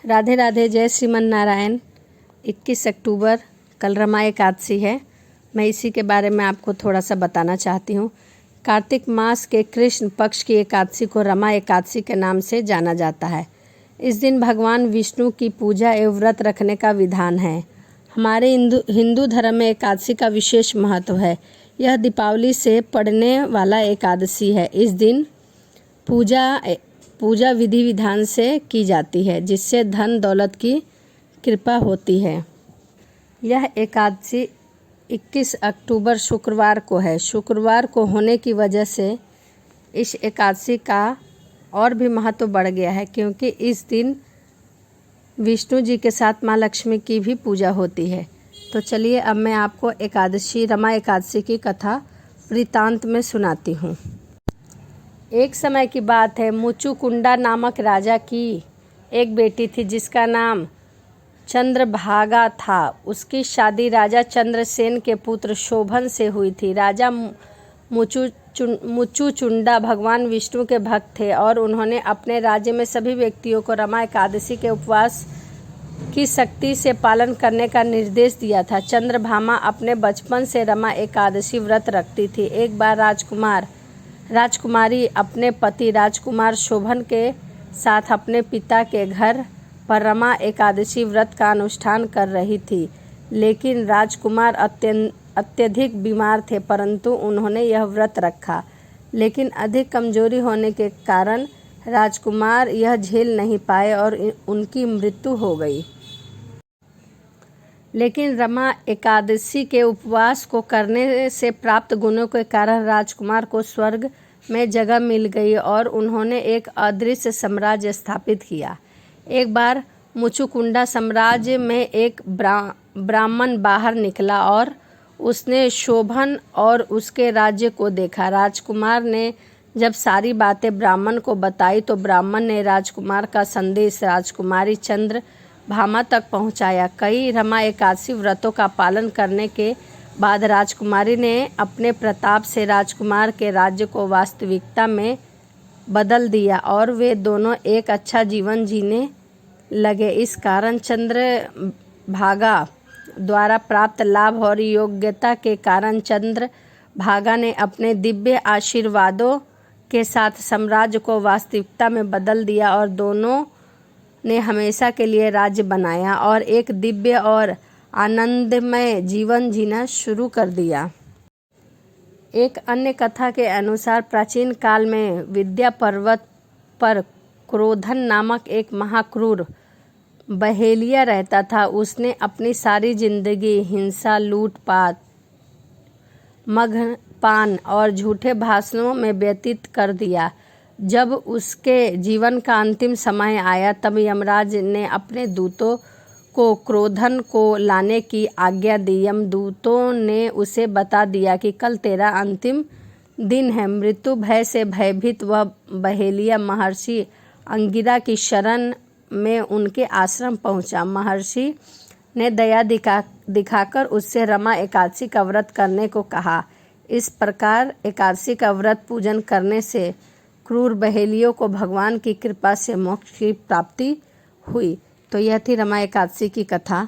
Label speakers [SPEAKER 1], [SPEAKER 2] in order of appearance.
[SPEAKER 1] राधे राधे, जय श्रीमन नारायण। 21 अक्टूबर कल रमा एकादशी है। मैं इसी के बारे में आपको थोड़ा सा बताना चाहती हूँ। कार्तिक मास के कृष्ण पक्ष की एकादशी को रमा एकादशी के नाम से जाना जाता है। इस दिन भगवान विष्णु की पूजा एवं व्रत रखने का विधान है। हमारे हिंदू धर्म में एकादशी का विशेष महत्व है। यह दीपावली से पड़ने वाला एकादशी है। इस दिन पूजा विधि विधान से की जाती है, जिससे धन दौलत की कृपा होती है। यह एकादशी 21 अक्टूबर शुक्रवार को है। शुक्रवार को होने की वजह से इस एकादशी का और भी महत्व बढ़ गया है, क्योंकि इस दिन विष्णु जी के साथ माँ लक्ष्मी की भी पूजा होती है। तो चलिए अब मैं आपको रमा एकादशी की कथा वृत्तांत में सुनाती हूँ। एक समय की बात है, मुचुकुंडा नामक राजा की एक बेटी थी, जिसका नाम चंद्रभागा था। उसकी शादी राजा चंद्रसेन के पुत्र शोभन से हुई थी। राजा मुचुचुंडा भगवान विष्णु के भक्त थे और उन्होंने अपने राज्य में सभी व्यक्तियों को रमा एकादशी के उपवास की सख्ती से पालन करने का निर्देश दिया था। चंद्रभामा अपने बचपन से रमा एकादशी व्रत रखती थी। एक बार राजकुमारी अपने पति राजकुमार शोभन के साथ अपने पिता के घर पर रमा एकादशी व्रत का अनुष्ठान कर रही थी, लेकिन राजकुमार अत्यधिक बीमार थे, परंतु उन्होंने यह व्रत रखा। लेकिन अधिक कमजोरी होने के कारण राजकुमार यह झेल नहीं पाए और उनकी मृत्यु हो गई। लेकिन रमा एकादशी के उपवास को करने से प्राप्त गुणों के कारण राजकुमार को स्वर्ग में जगह मिल गई और उन्होंने एक अदृश्य साम्राज्य स्थापित किया। एक बार मुचुकुंडा साम्राज्य में एक ब्राह्मण बाहर निकला और उसने शोभन और उसके राज्य को देखा। राजकुमार ने जब सारी बातें ब्राह्मण को बताई तो ब्राह्मण ने राजकुमार का संदेश राजकुमारी चंद्रभामा तक पहुंचाया। कई रमा एकादशी व्रतों का पालन करने के बाद राजकुमारी ने अपने प्रताप से राजकुमार के राज्य को वास्तविकता में बदल दिया और वे दोनों एक अच्छा जीवन जीने लगे। इस कारण चंद्रभागा द्वारा प्राप्त लाभ और योग्यता के कारण चंद्रभागा ने अपने दिव्य आशीर्वादों के साथ साम्राज्य को वास्तविकता में बदल दिया और दोनों ने हमेशा के लिए राज्य बनाया और एक दिव्य और आनंदमय जीवन जीना शुरू कर दिया। एक अन्य कथा के अनुसार प्राचीन काल में विंध्य पर्वत पर क्रोधन नामक एक महाक्रूर बहेलिया रहता था। उसने अपनी सारी जिंदगी हिंसा, लूटपाट, मद्यपान और झूठे भाषणों में व्यतीत कर दिया। जब उसके जीवन का अंतिम समय आया तब यमराज ने अपने दूतों को क्रोधन को लाने की आज्ञा दी। यमदूतों ने उसे बता दिया कि कल तेरा अंतिम दिन है। मृत्यु भय से भयभीत वह बहेलिया महर्षि अंगिरा की शरण में उनके आश्रम पहुंचा। महर्षि ने दया दिखाकर उससे रमा एकादशी का व्रत करने को कहा। इस प्रकार एकादशी का व्रत पूजन करने से क्रूर बहेलियों को भगवान की कृपा से मोक्ष की प्राप्ति हुई। तो यह थी रमा एकादशी की कथा।